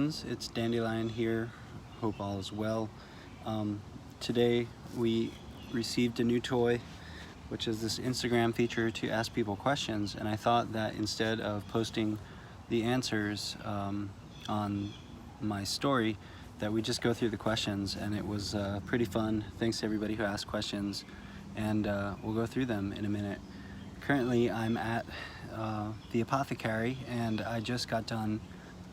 friends, it's Dandelion here. Hope all is well. Today we received a new toy, which is this Instagram feature to ask people questions, and I thought that instead of posting the answers on my story, that we just go through the questions, and it was pretty fun. Thanks to everybody who asked questions, and we'll go through them in a minute. Currently I'm at the apothecary, and I just got done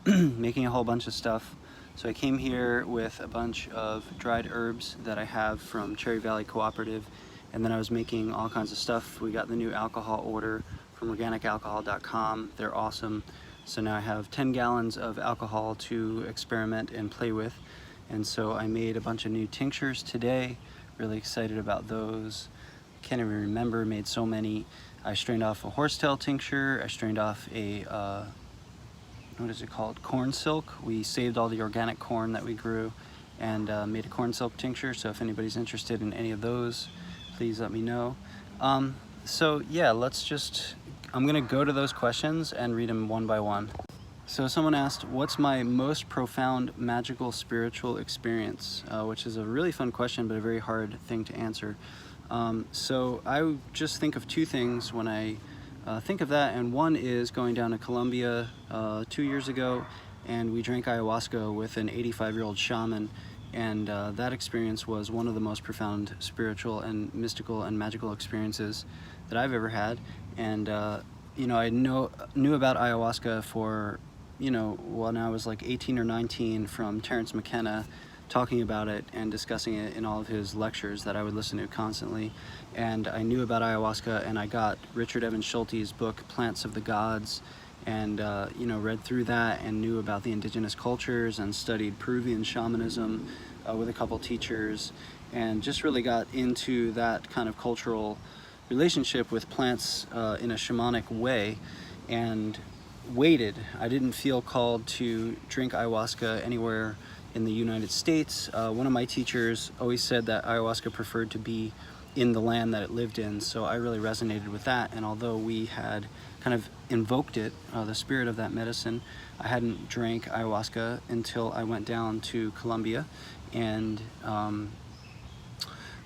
making a whole bunch of stuff. So I came here with a bunch of dried herbs that I have from Cherry Valley Cooperative, and then I was making all kinds of stuff. We got the new alcohol order from organicalcohol.com. They're awesome. So now I have 10 gallons of alcohol to experiment and play with. And so I made a bunch of new tinctures today. Really excited about those. Can't even remember, made so many. I strained off a horsetail tincture. I strained off a, what is it called? Corn silk. We saved all the organic corn that we grew and made a corn silk tincture. So if anybody's interested in any of those, please let me know. So yeah, I'm gonna go to those questions and read them one by one. So someone asked, what's my most profound magical spiritual experience? Which is a really fun question, but a very hard thing to answer. So I just think of two things when I think of that, and one is going down to Colombia 2 years ago, and we drank ayahuasca with an 85-year-old shaman, and that experience was one of the most profound spiritual and mystical and magical experiences that I've ever had. And you know, I knew about ayahuasca for, you know, when I was like 18 or 19 from Terrence McKenna talking about it and discussing it in all of his lectures that I would listen to constantly. And I knew about ayahuasca, and I got Richard Evans Schulte's book Plants of the Gods, and you know, read through that and knew about the indigenous cultures and studied Peruvian shamanism with a couple teachers, and just really got into that kind of cultural relationship with plants in a shamanic way, and waited. I didn't feel called to drink ayahuasca anywhere in the United States. One of my teachers always said that ayahuasca preferred to be in the land that it lived in, so I really resonated with that. And although we had kind of invoked it, the spirit of that medicine, I hadn't drank ayahuasca until I went down to Colombia, and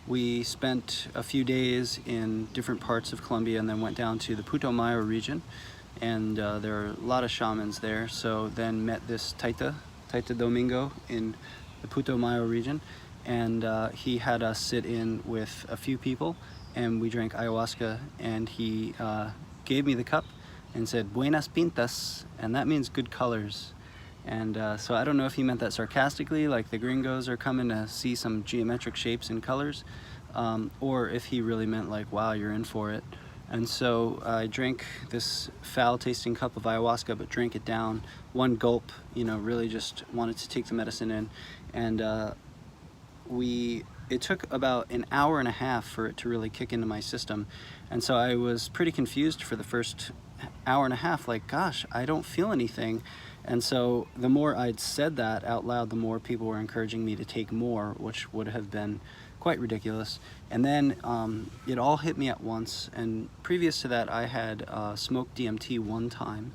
we spent a few days in different parts of Colombia and then went down to the Putomayo region, and there are a lot of shamans there. So then met this Taita Domingo in the Putomayo region, and he had us sit in with a few people, and we drank ayahuasca, and he gave me the cup and said buenas pintas, and that means good colors. And so I don't know if he meant that sarcastically, like the gringos are coming to see some geometric shapes and colors, or if he really meant like, wow, you're in for it. And so I drank this foul-tasting cup of ayahuasca, but drank it down, one gulp, you know, really just wanted to take the medicine in. And it took about an hour and a half for it to really kick into my system. And so I was pretty confused for the first hour and a half, like, gosh, I don't feel anything. And so the more I'd said that out loud, the more people were encouraging me to take more, which would have been quite ridiculous. And then it all hit me at once. And previous to that, I had smoked DMT one time,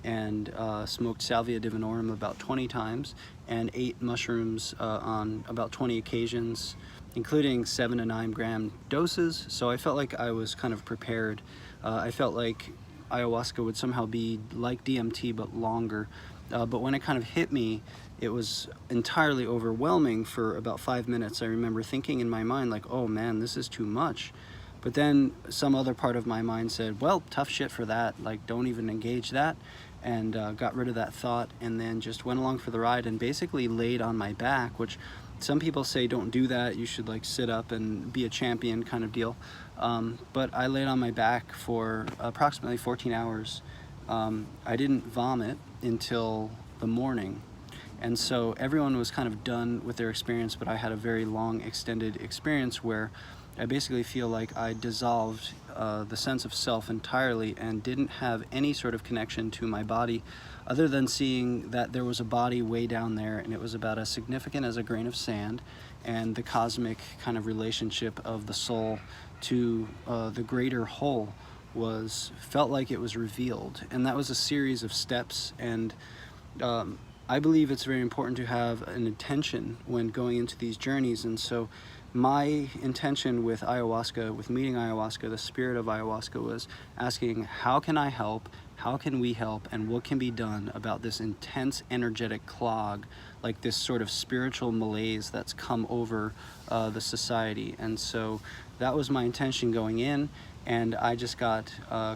and smoked Salvia divinorum about 20 times, and ate mushrooms on about 20 occasions, including 7 to 9 gram doses. So I felt like I was kind of prepared. I felt like ayahuasca would somehow be like DMT but longer. But when it kind of hit me, it was entirely overwhelming for about 5 minutes. I remember thinking in my mind like, oh man, this is too much. But then some other part of my mind said, well, tough shit for that, like don't even engage that, and got rid of that thought, and then just went along for the ride and basically laid on my back, which some people say don't do that, you should like sit up and be a champion kind of deal. But I laid on my back for approximately 14 hours. I didn't vomit until the morning. And so everyone was kind of done with their experience, but I had a very long extended experience where I basically feel like I dissolved the sense of self entirely and didn't have any sort of connection to my body other than seeing that there was a body way down there, and it was about as significant as a grain of sand, and the cosmic kind of relationship of the soul to the greater whole felt like it was revealed. And that was a series of steps, and I believe it's very important to have an intention when going into these journeys. And so my intention with ayahuasca, with meeting ayahuasca, the spirit of ayahuasca, was asking, how can I help? How can we help? And what can be done about this intense energetic clog, like this sort of spiritual malaise that's come over the society? And so that was my intention going in, and I just got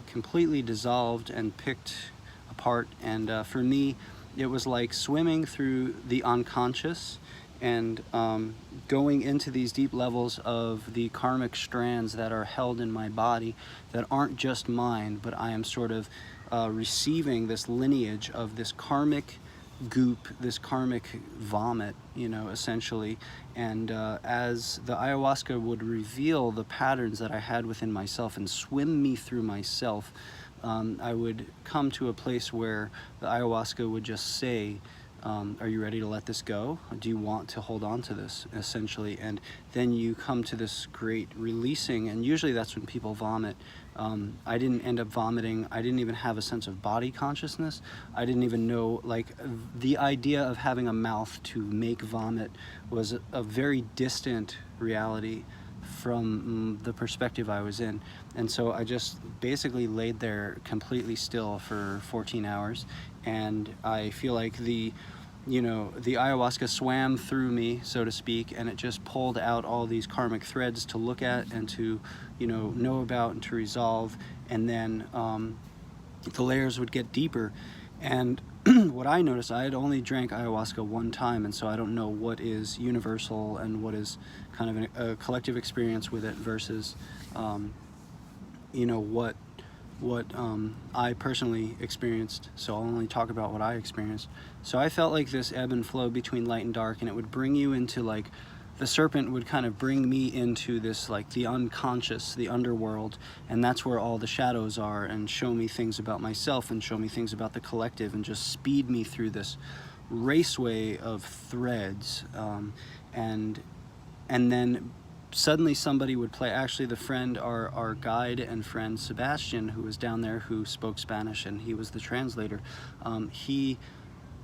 completely dissolved and picked apart. And for me, it was like swimming through the unconscious and going into these deep levels of the karmic strands that are held in my body that aren't just mine, but I am sort of receiving this lineage of this karmic goop, this karmic vomit, you know, essentially. And as the ayahuasca would reveal the patterns that I had within myself and swim me through myself, I would come to a place where the ayahuasca would just say, are you ready to let this go? Do you want to hold on to this, essentially? And then you come to this great releasing, and usually that's when people vomit. I didn't end up vomiting. I didn't even have a sense of body consciousness. I didn't even know, like, the idea of having a mouth to make vomit was a very distant reality from the perspective I was in. And so I just basically laid there completely still for 14 hours, and I feel like the ayahuasca swam through me, so to speak, and it just pulled out all these karmic threads to look at and to know about and to resolve. And then the layers would get deeper. And what I noticed, I had only drank ayahuasca one time, and so I don't know what is universal and what is kind of a collective experience with it versus what I personally experienced. So I'll only talk about what I experienced. So I felt like this ebb and flow between light and dark, and it would bring you into, like, the serpent would kind of bring me into this, like, the unconscious, the underworld, and that's where all the shadows are, and show me things about myself and show me things about the collective, and just speed me through this raceway of threads. And then suddenly somebody would play, actually the friend, our guide and friend Sebastian, who was down there, who spoke Spanish, and he was the translator, he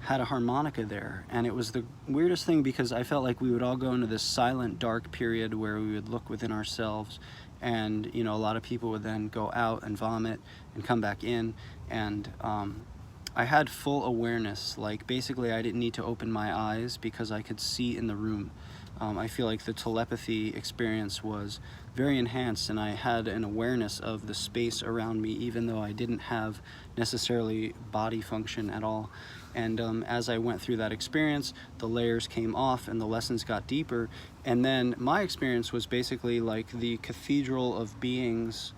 had a harmonica there, and it was the weirdest thing, because I felt like we would all go into this silent, dark period where we would look within ourselves, and a lot of people would then go out and vomit and come back in, and I had full awareness. Like, basically I didn't need to open my eyes because I could see in the room. I feel like the telepathy experience was very enhanced, and I had an awareness of the space around me, even though I didn't have necessarily body function at all. And as I went through that experience, the layers came off and the lessons got deeper. And then my experience was basically like the cathedral of beings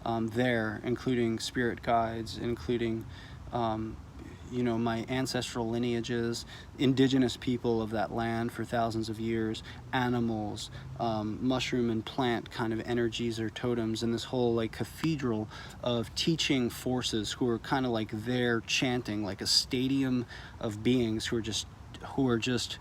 there, including spirit guides, including my ancestral lineages, indigenous people of that land for thousands of years, animals, mushroom and plant kind of energies or totems, and this whole, like, cathedral of teaching forces who are kind of like there chanting, like a stadium of beings who are just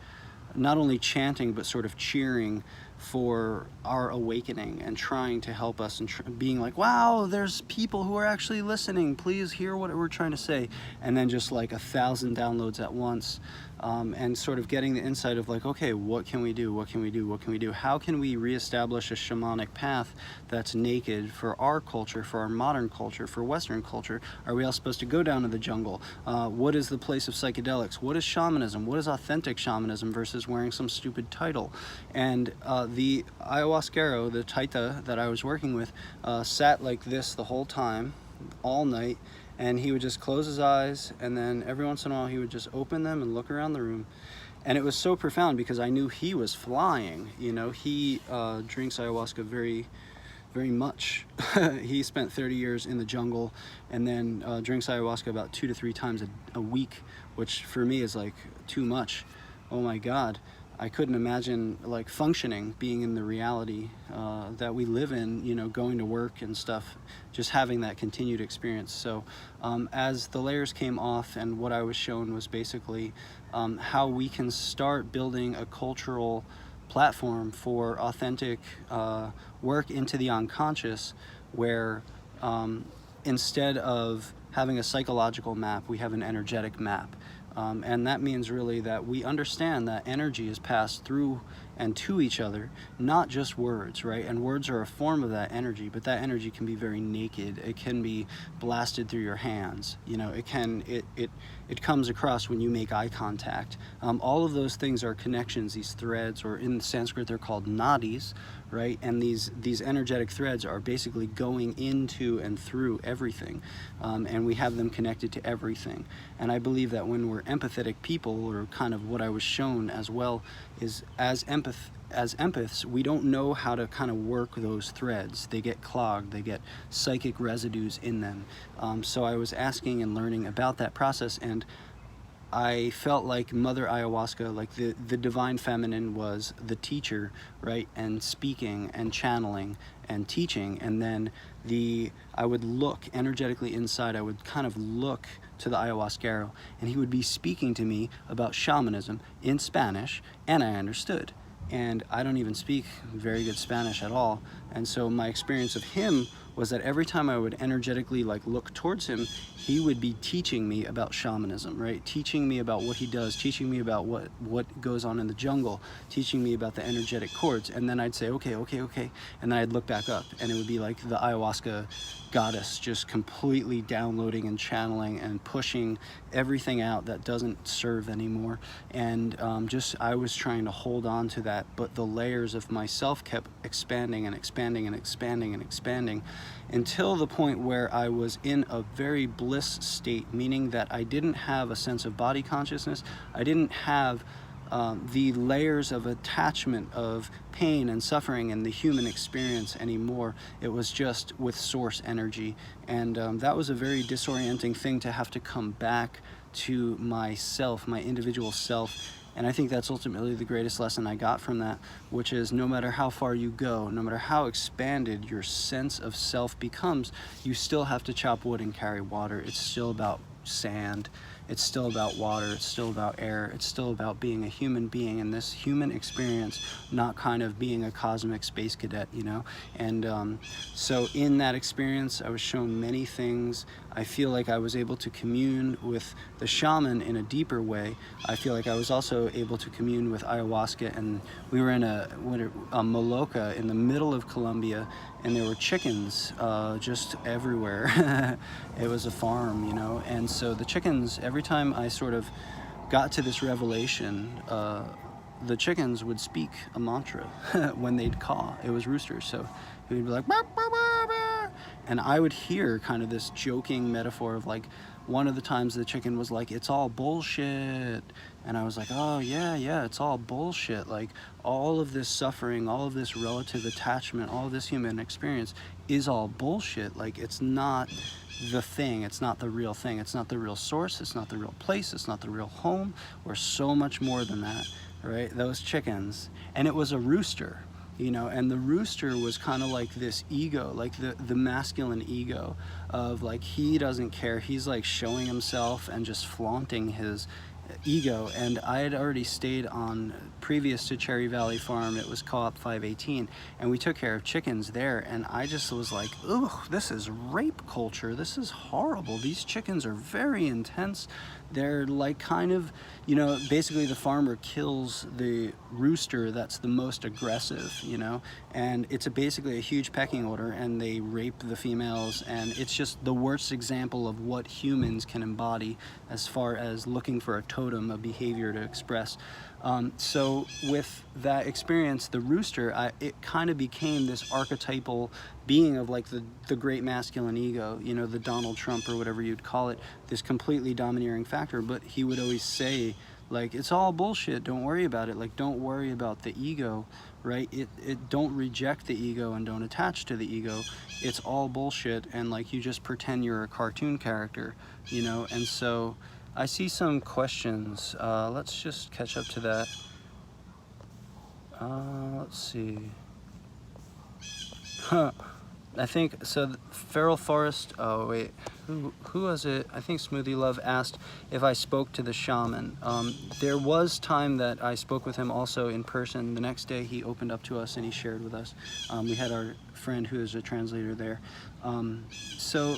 not only chanting but sort of cheering for our awakening and trying to help us, and being like, wow, there's people who are actually listening, please hear what we're trying to say. And then just like 1,000 downloads at once, and sort of getting the insight of, like, okay, what can we do, what can we do, what can we do, how can we reestablish a shamanic path that's naked for our culture, for our modern culture, for Western culture? Are we all supposed to go down to the jungle? What is the place of psychedelics? What is shamanism? What is authentic shamanism versus wearing some stupid title? And the ayahuasquero, the taita that I was working with, sat like this the whole time, all night, and he would just close his eyes, and then every once in a while he would just open them and look around the room. And it was so profound because I knew he was flying. He drinks ayahuasca very, very much. He spent 30 years in the jungle, and then drinks ayahuasca about 2 to 3 times a week, which for me is like too much. Oh my God. I couldn't imagine, like, functioning, being in the reality that we live in, going to work and stuff, just having that continued experience. So as the layers came off, and what I was shown was basically how we can start building a cultural platform for authentic work into the unconscious, where instead of having a psychological map, we have an energetic map. And that means really that we understand that energy is passed through and to each other, not just words, right? And words are a form of that energy, but that energy can be very naked. It can be blasted through your hands. You know, it comes across when you make eye contact. All of those things are connections, these threads, or in Sanskrit they're called nadis, right? And these energetic threads are basically going into and through everything, and we have them connected to everything. And I believe that when we're empathetic people, or kind of what I was shown as well, is as empaths, we don't know how to kind of work those threads. They get clogged, they get psychic residues in them. So I was asking and learning about that process, and I felt like Mother Ayahuasca, like the divine feminine, was the teacher, right? And speaking and channeling and teaching. And then I would look energetically inside, I would kind of look to the ayahuasquero, and he would be speaking to me about shamanism in Spanish, and I understood. And I don't even speak very good Spanish at all. And so my experience of him was that every time I would energetically like look towards him, he would be teaching me about shamanism, right? Teaching me about what he does, teaching me about what goes on in the jungle, teaching me about the energetic cords. And then I'd say, okay. And then I'd look back up, and it would be like the ayahuasca goddess just completely downloading and channeling and pushing everything out that doesn't serve anymore. And I was trying to hold on to that, but the layers of myself kept expanding and expanding and expanding and expanding, until the point where I was in a very bliss state, meaning that I didn't have a sense of body consciousness. I didn't have the layers of attachment of pain and suffering and the human experience anymore. It was just with source energy. And that was a very disorienting thing, to have to come back to myself, my individual self. And I think that's ultimately the greatest lesson I got from that, which is no matter how far you go, no matter how expanded your sense of self becomes, you still have to chop wood and carry water. It's still about sand. It's still about water. It's still about air. It's still about being a human being in this human experience, not kind of being a cosmic space cadet, you know? And so in that experience, I was shown many things. I feel like I was able to commune with the shaman in a deeper way. I feel like I was also able to commune with ayahuasca, and we were in a maloca in the middle of Colombia, and there were chickens just everywhere. It was a farm, you know? And so the chickens, every time I sort of got to this revelation, the chickens would speak a mantra when they'd caw. It was roosters, so it would be like, bah, bah, bah, bah. And I would hear kind of this joking metaphor of like, one of the times the chicken was like, it's all bullshit. And I was like, oh yeah, it's all bullshit. Like all of this suffering, all of this relative attachment, all of this human experience is all bullshit. Like it's not the thing, it's not the real thing, it's not the real source, it's not the real place, it's not the real home. We're so much more than that, right? Those chickens. And it was a rooster, you know, and the rooster was kind of like this ego, like the masculine ego of like, he doesn't care, he's like showing himself and just flaunting his ego. And I had already stayed on, previous to Cherry Valley Farm, it was Co-op 518, and we took care of chickens there, and I just was like, ugh, this is rape culture, this is horrible, these chickens are very intense. They're like kind of, you know, basically the farmer kills the rooster that's the most aggressive, you know, and it's basically a huge pecking order, and they rape the females, and it's just the worst example of what humans can embody as far as looking for a totem, a behavior to express. So with that experience, the rooster, it kind of became this archetypal being of like the great masculine ego, you know, the Donald Trump or whatever you'd call it, this completely domineering factor. But he would always say, like, it's all bullshit, don't worry about it, like, don't worry about the ego, right? Don't reject the ego and don't attach to the ego. It's all bullshit, and like, you just pretend you're a cartoon character, you know. And so I see some questions. Let's just catch up to that. Let's see. I think, so Feral Forest, oh wait, who was it? I think Smoothie Love asked if I spoke to the shaman. There was time that I spoke with him also in person. The next day he opened up to us and he shared with us. We had our friend who is a translator there. So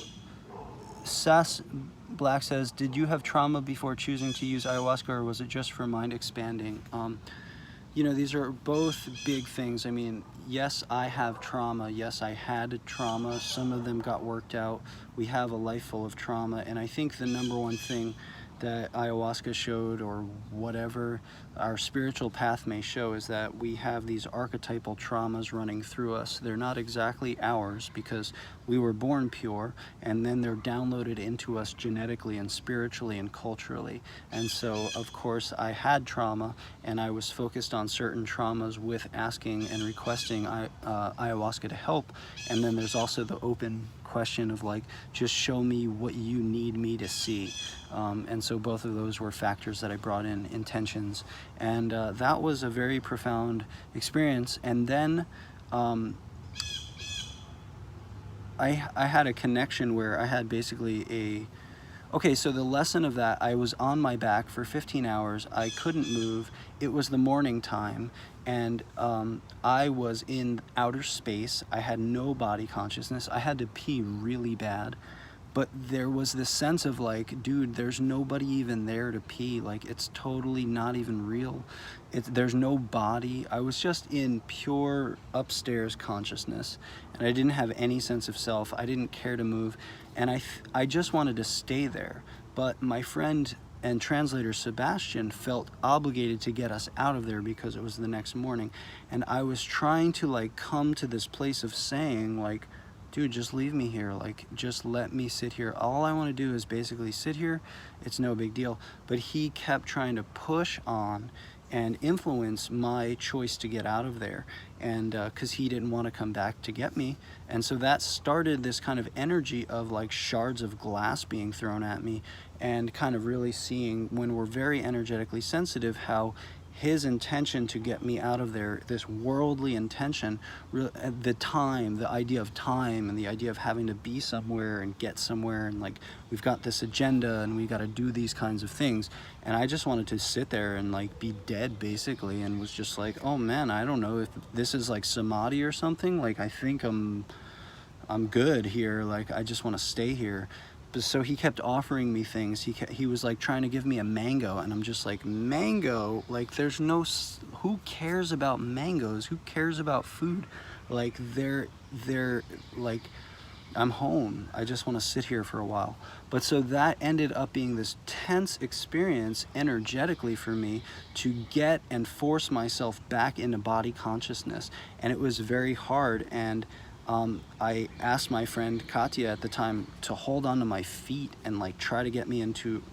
Sass Black says, did you have trauma before choosing to use ayahuasca, or was it just for mind expanding? You know, these are both big things. I mean, yes, I have trauma. Yes, I had trauma. Some of them got worked out. We have a life full of trauma. And I think the number one thing that ayahuasca showed, or whatever our spiritual path may show, is that we have these archetypal traumas running through us. They're not exactly ours because we were born pure, and then they're downloaded into us genetically and spiritually and culturally. And so, of course, I had trauma, and I was focused on certain traumas with asking and requesting ayahuasca to help. And then there's also the open question of like, just show me what you need me to see. And so both of those were factors that I brought in, intentions. And that was a very profound experience. And then I had a connection where I had basically okay, so the lesson of that, I was on my back for 15 hours. I couldn't move. It was the morning time, and I was in outer space. I had no body consciousness. I had to pee really bad, but there was this sense of like, dude, there's nobody even there to pee. Like, it's totally not even real. There's no body. I was just in pure upstairs consciousness, and I didn't have any sense of self. I didn't care to move, and I just wanted to stay there. But my friend and translator Sebastian felt obligated to get us out of there because it was the next morning. And I was trying to like come to this place of saying like, dude, just leave me here. Like, just let me sit here. All I want to do is basically sit here. It's no big deal. But he kept trying to push on and influence my choice to get out of there, and because he didn't want to come back to get me. And so that started this kind of energy of like shards of glass being thrown at me, and kind of really seeing, when we're very energetically sensitive, how his intention to get me out of there, this worldly intention, the time, the idea of time, and the idea of having to be somewhere and get somewhere, and like, we've got this agenda and we got to do these kinds of things. And I just wanted to sit there and like be dead basically, and was just like, oh man, I don't know if this is like samadhi or something. Like, I think I'm good here. Like, I just want to stay here. So he kept offering me things. He was like trying to give me a mango, and I'm just like, mango? Like, there's no, who cares about mangoes? Who cares about food? Like, they're like, I'm home. I just want to sit here for a while. But so that ended up being this tense experience energetically for me to get and force myself back into body consciousness. And it was very hard. And I asked my friend Katya at the time to hold onto my feet and like try to get me into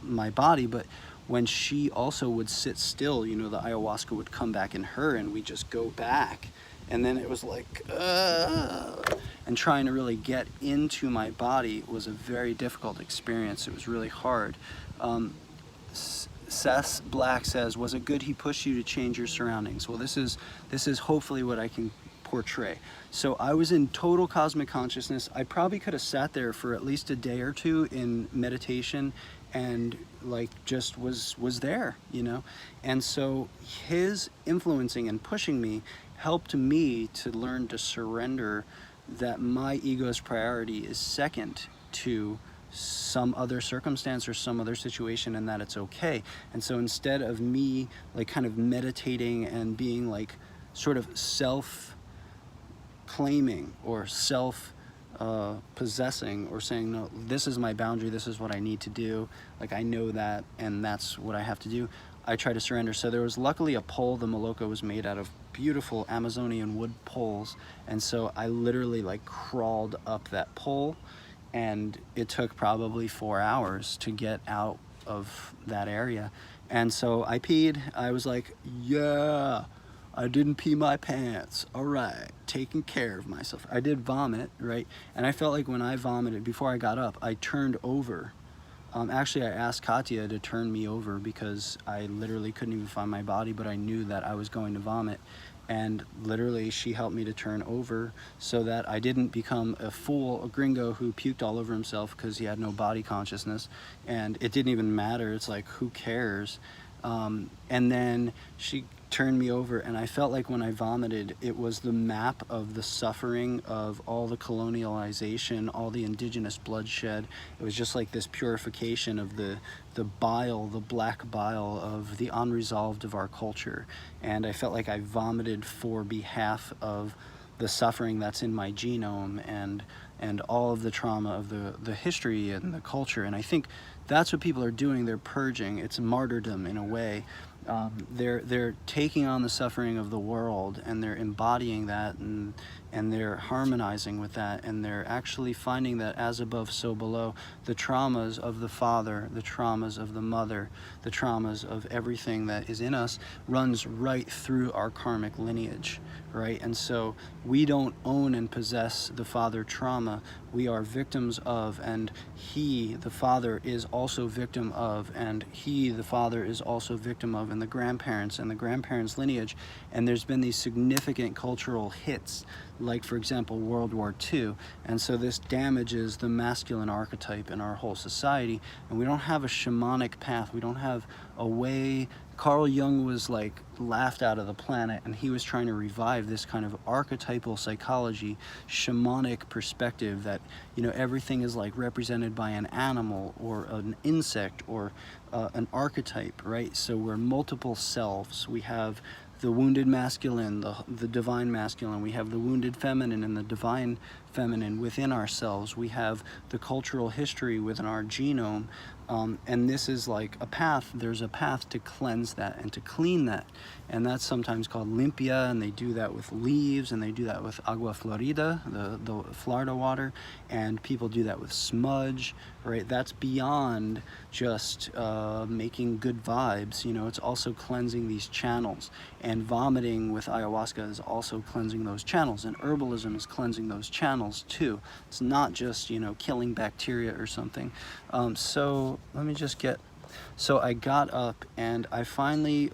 my body, but when she also would sit still, you know, the ayahuasca would come back in her, and we just go back. And then it was like, and trying to really get into my body was a very difficult experience. It was really hard. Seth Black says, was it good he pushed you to change your surroundings? Well, this is hopefully what I can portray. So I was in total cosmic consciousness. I probably could have sat there for at least a day or two in meditation, and like just was there, you know. And so his influencing and pushing me helped me to learn to surrender that my ego's priority is second to some other circumstance or some other situation, and that it's okay. And so instead of me like kind of meditating and being like sort of self-claiming or self-possessing or saying, no, this is my boundary, this is what I need to do, like I know that and that's what I have to do, I try to surrender. So there was luckily a pole. The Maloka was made out of beautiful Amazonian wood poles, and so I literally like crawled up that pole, and it took probably 4 hours to get out of that area. And so I peed. I was like, yeah, I didn't pee my pants. All right, taking care of myself. I did vomit, right? And I felt like when I vomited, before I got up, I turned over. Actually, I asked Katya to turn me over because I literally couldn't even find my body, but I knew that I was going to vomit. And literally, she helped me to turn over so that I didn't become a fool, a gringo who puked all over himself because he had no body consciousness. And it didn't even matter. It's like, who cares? And then she turned me over, and I felt like when I vomited, it was the map of the suffering of all the colonialization, all the indigenous bloodshed. It was just like this purification of the bile, the black bile of the unresolved of our culture. And I felt like I vomited for behalf of the suffering that's in my genome, and all of the trauma of the history and the culture. And I think that's what people are doing. They're purging. It's martyrdom in a way. They're taking on the suffering of the world, and they're embodying that, and they're harmonizing with that, and they're actually finding that as above, so below. The traumas of the father, the traumas of the mother, the traumas of everything that is in us runs right through our karmic lineage, right? And so we don't own and possess the father trauma. We are victims of, and he, the father, is also victim of, and he, the father, is also victim of, and the grandparents lineage. And there's been these significant cultural hits, like for example World War II, and so this damages the masculine archetype in our whole society, and we don't have a shamanic path. We don't have a way. Carl Jung was like laughed out of the planet, and he was trying to revive this kind of archetypal psychology, shamanic perspective that, you know, everything is like represented by an animal or an insect or an archetype, right? So we're multiple selves. We have the wounded masculine, the divine masculine. We have the wounded feminine and the divine feminine within ourselves. We have the cultural history within our genome. And this is like a path. There's a path to cleanse that and to clean that. And that's sometimes called limpia, and they do that with leaves, and they do that with agua florida, the Florida water, and people do that with smudge, right? That's beyond just making good vibes, you know, it's also cleansing these channels. And vomiting with ayahuasca is also cleansing those channels, and herbalism is cleansing those channels too. It's not just, you know, killing bacteria or something. So let me just get, so I got up and I finally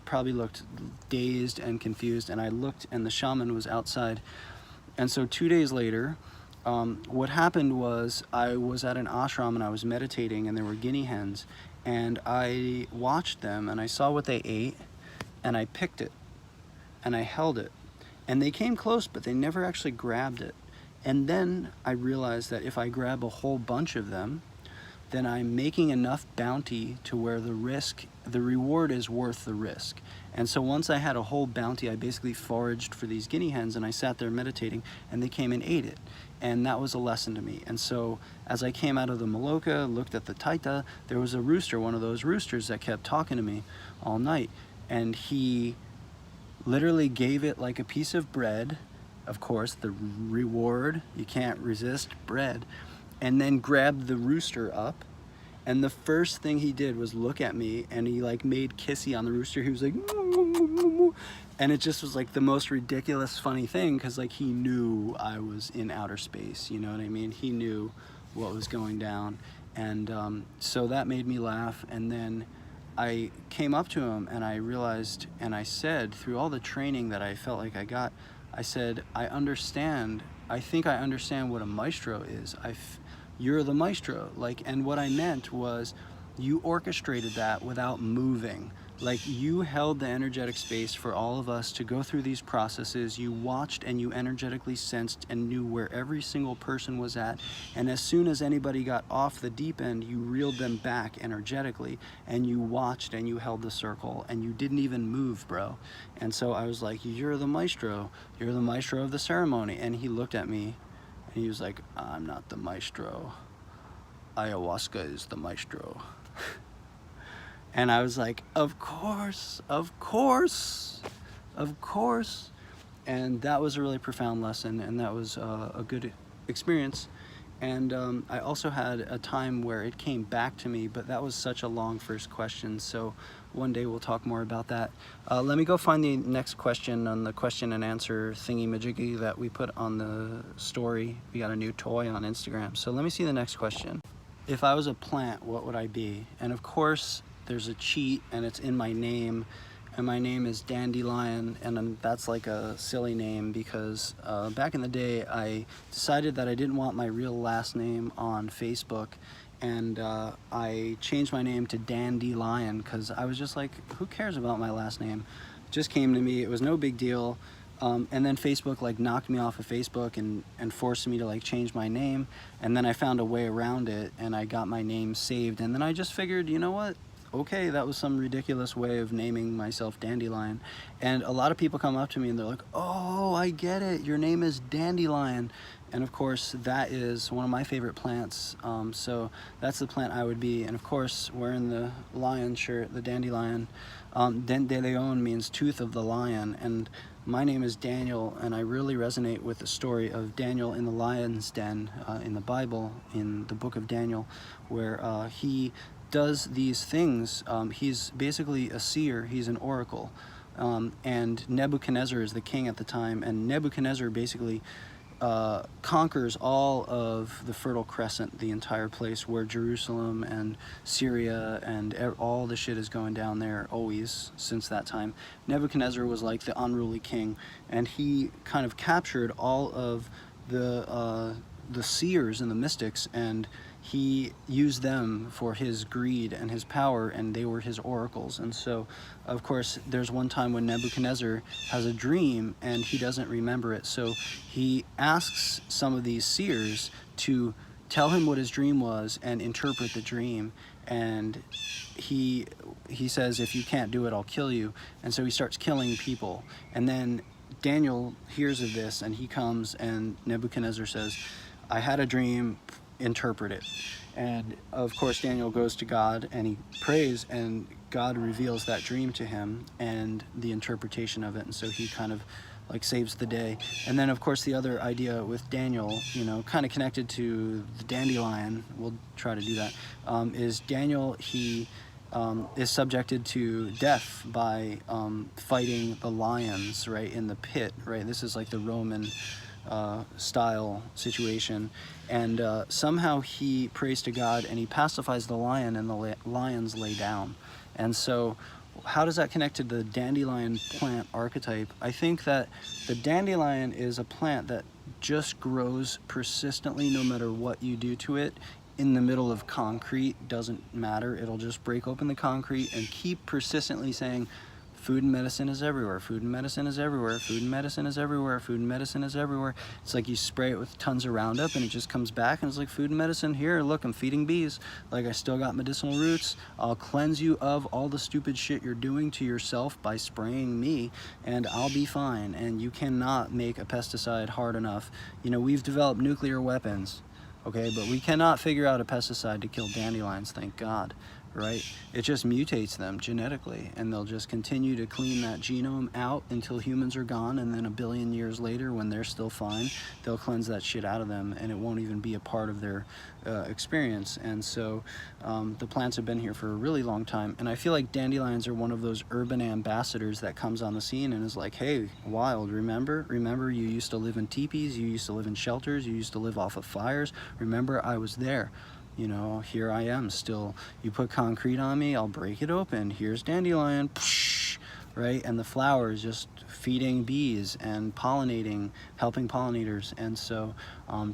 probably looked dazed and confused, and I looked and the shaman was outside. And so 2 days later, what happened was I was at an ashram and I was meditating, and there were guinea hens, and I watched them and I saw what they ate, and I picked it and I held it, and they came close, but they never actually grabbed it. And then I realized that if I grab a whole bunch of them, then I'm making enough bounty to where the reward is worth the risk. And so once I had a whole bounty, I basically foraged for these guinea hens, and I sat there meditating, and they came and ate it. And that was a lesson to me. And so as I came out of the maloka, looked at the taita, there was a rooster, one of those roosters that kept talking to me all night. And he literally gave it like a piece of bread, of course, the reward, you can't resist bread, and then grabbed the rooster up. And the first thing he did was look at me, and he like made kissy on the rooster. He was like, moo, moo, moo, moo, moo. And it just was like the most ridiculous, funny thing, because like he knew I was in outer space, you know what I mean? He knew what was going down. And so that made me laugh. And then I came up to him and I realized, and I said, through all the training that I felt like I got, I said, I think I understand what a maestro is. You're the maestro. And what I meant was, you orchestrated that without moving. Like, you held the energetic space for all of us to go through these processes. You watched and you energetically sensed and knew where every single person was at. And as soon as anybody got off the deep end, you reeled them back energetically, and you watched and you held the circle, and you didn't even move, bro. And so I was like, you're the maestro. You're the maestro of the ceremony. And he looked at me and he was like, I'm not the maestro. Ayahuasca is the maestro. And I was like, of course, of course, of course. And that was a really profound lesson, and that was a good experience. And I also had a time where it came back to me, but that was such a long first question, so one day we'll talk more about that. Let me go find the next question on the question and answer thingy-majiggy that we put on the story. We got a new toy on Instagram. So let me see the next question. If I was a plant, what would I be? And of course, there's a cheat, and it's in my name, and my name is Dandelion, and that's like a silly name because back in the day I decided that I didn't want my real last name on Facebook, and I changed my name to Dandelion because I was just like, who cares about my last name? just came to me. It was no big deal. And then Facebook like knocked me off of Facebook and forced me to like change my name. And then I found a way around it and I got my name saved. And then I just figured, you know what? Okay, that was some ridiculous way of naming myself Dandelion. And a lot of people come up to me and they're like, oh, I get it. Your name is Dandelion. And of course, that is one of my favorite plants. So that's the plant I would be. And of course, wearing the lion shirt, the dandelion. Dent de leon means tooth of the lion. And my name is Daniel, and I really resonate with the story of Daniel in the lion's den in the Bible, in the book of Daniel, where he does these things. He's basically a seer, he's an oracle. And Nebuchadnezzar is the king at the time, and Nebuchadnezzar basically conquers all of the Fertile Crescent, the entire place where Jerusalem and Syria and all the shit is going down there always since that time. Nebuchadnezzar was like the unruly king, and he kind of captured all of the seers and the mystics, and he used them for his greed and his power, and they were his oracles. And so, of course, there's one time when Nebuchadnezzar has a dream and he doesn't remember it. So he asks some of these seers to tell him what his dream was and interpret the dream. And he says, if you can't do it, I'll kill you. And so he starts killing people. And then Daniel hears of this, and he comes, and Nebuchadnezzar says, I had a dream, interpret it. And of course Daniel goes to God and he prays, and God reveals that dream to him and the interpretation of it, and so he kind of like saves the day. And then of course the other idea with Daniel, you know, kind of connected to the dandelion, we'll try to do that, is Daniel, he is subjected to death by fighting the lions, right, in the pit, right? This is like the Roman style situation, and somehow he prays to God and he pacifies the lion, and the lions lay down. And so how does that connect to the dandelion plant archetype? I think that the dandelion is a plant that just grows persistently no matter what you do to it. In the middle of concrete, doesn't matter, it'll just break open the concrete and keep persistently saying, food and medicine is everywhere, food and medicine is everywhere, food and medicine is everywhere, food and medicine is everywhere. It's like you spray it with tons of Roundup and it just comes back and it's like, food and medicine, here, look, I'm feeding bees. Like, I still got medicinal roots. I'll cleanse you of all the stupid shit you're doing to yourself by spraying me, and I'll be fine. And you cannot make a pesticide hard enough. You know, we've developed nuclear weapons, okay, but we cannot figure out a pesticide to kill dandelions, thank God. Right? It just mutates them genetically, and they'll just continue to clean that genome out until humans are gone, and then a billion years later, when they're still fine, they'll cleanse that shit out of them, and it won't even be a part of their experience. And so the plants have been here for a really long time, and I feel like dandelions are one of those urban ambassadors that comes on the scene and is like, hey, wild, remember you used to live in teepees, you used to live in shelters, you used to live off of fires, remember, I was there. You know, here I am still. You put concrete on me, I'll break it open. Here's dandelion, psh, right? And the flowers just feeding bees and pollinating, helping pollinators. And so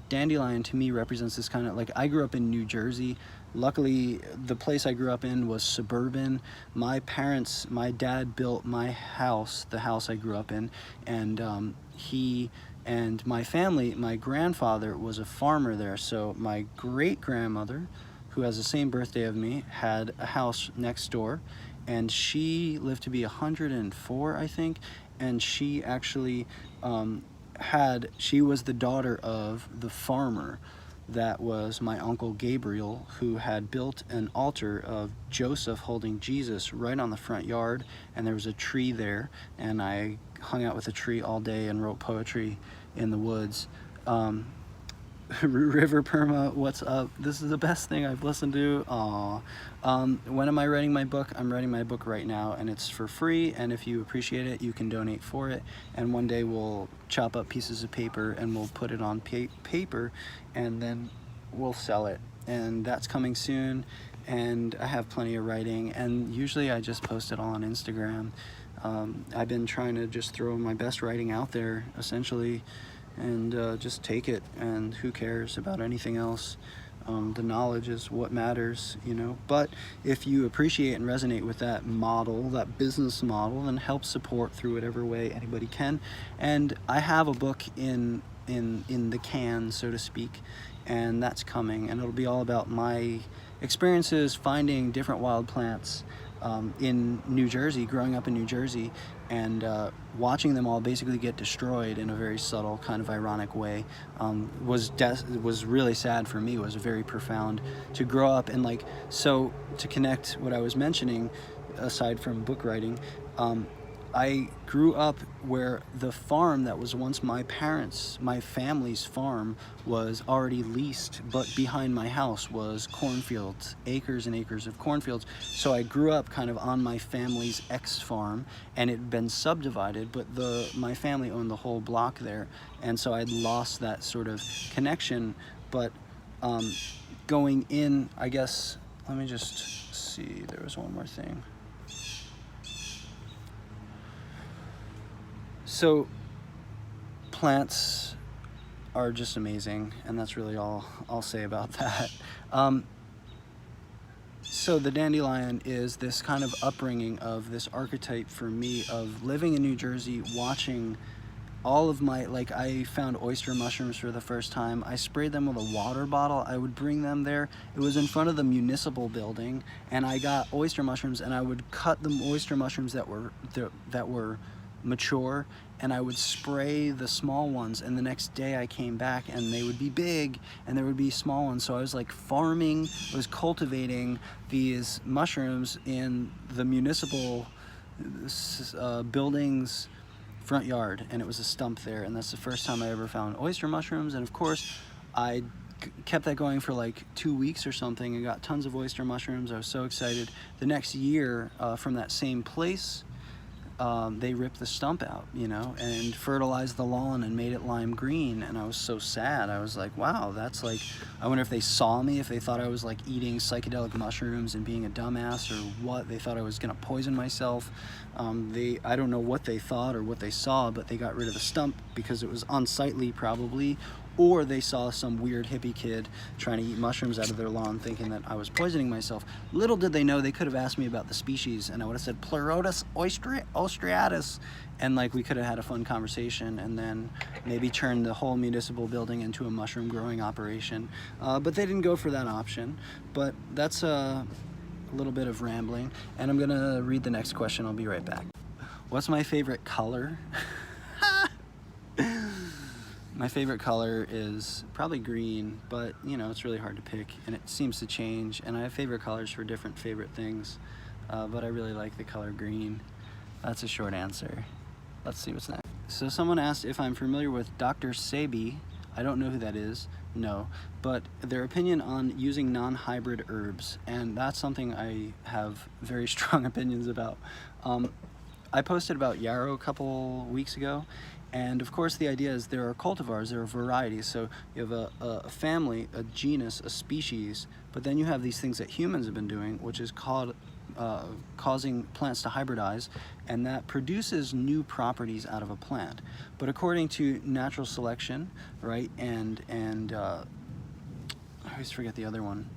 dandelion to me represents this kind of, like, I grew up in New Jersey. Luckily, the place I grew up in was suburban. My dad built my house, the house I grew up in, and he and my family, my grandfather was a farmer there. So my great-grandmother, who has the same birthday of me, had a house next door, and she lived to be 104, I think, and she actually she was the daughter of the farmer that was my uncle Gabriel, who had built an altar of Joseph holding Jesus right on the front yard, and there was a tree there, and I hung out with the tree all day and wrote poetry in the woods. River Perma, what's up? This is the best thing I've listened to. When am I writing my book? I'm writing my book right now, and it's for free, and if you appreciate it, you can donate for it, and one day we'll chop up pieces of paper and we'll put it on paper, and then we'll sell it, and that's coming soon. And I have plenty of writing, and usually I just post it all on Instagram. I've been trying to just throw my best writing out there, essentially, and just take it, and who cares about anything else. The knowledge is what matters, you know. But if you appreciate and resonate with that model, that business model, then help support through whatever way anybody can. And I have a book in the can, so to speak, and that's coming, and it'll be all about my experiences finding different wild plants in New Jersey, growing up in New Jersey, and watching them all basically get destroyed in a very subtle, kind of ironic way, was really sad for me. It was very profound to grow up and like, so to connect what I was mentioning, aside from book writing, I grew up where the farm that was once my family's farm was already leased, but behind my house was cornfields, acres and acres of cornfields. So I grew up kind of on my family's ex-farm, and it had been subdivided, but my family owned the whole block there, and so I'd lost that sort of connection. But going in, I guess, let me just see, there was one more thing. So plants are just amazing, and that's really all I'll say about that. So the dandelion is this kind of upbringing of this archetype for me of living in New Jersey, watching all of my, like, I found oyster mushrooms for the first time. I sprayed them with a water bottle. I would bring them there. It was in front of the municipal building, and I got oyster mushrooms, and I would cut the oyster mushrooms that were mature, and I would spray the small ones, and the next day I came back and they would be big and there would be small ones. So I was like farming, I was cultivating these mushrooms in the municipal building's front yard, and it was a stump there, and that's the first time I ever found oyster mushrooms. And of course I kept that going for like 2 weeks or something and got tons of oyster mushrooms. I was so excited. The next year, from that same place, they ripped the stump out, you know, and fertilized the lawn and made it lime green, and I was so sad. I was like, wow, that's like, I wonder if they saw me, if they thought I was like eating psychedelic mushrooms and being a dumbass or what. They thought I was gonna poison myself. I don't know what they thought or what they saw, but they got rid of the stump because it was unsightly probably, or they saw some weird hippie kid trying to eat mushrooms out of their lawn thinking that I was poisoning myself. Little did they know, they could have asked me about the species, and I would have said Pleurotus austratus, and like we could have had a fun conversation, and then maybe turned the whole municipal building into a mushroom growing operation. But they didn't go for that option. But that's a little bit of rambling, and I'm gonna read the next question. I'll be right back. What's my favorite color? My favorite color is probably green, but you know, it's really hard to pick, and it seems to change, and I have favorite colors for different favorite things, but I really like the color green. That's a short answer. Let's see what's next. So someone asked if I'm familiar with Dr. Sebi. I don't know who that is, no, but their opinion on using non-hybrid herbs, and that's something I have very strong opinions about. I posted about yarrow a couple weeks ago, and of course the idea is there are cultivars, there are varieties, so you have a family, a genus, a species, but then you have these things that humans have been doing, which is called causing plants to hybridize, and that produces new properties out of a plant. But according to natural selection, right, and I always forget the other one,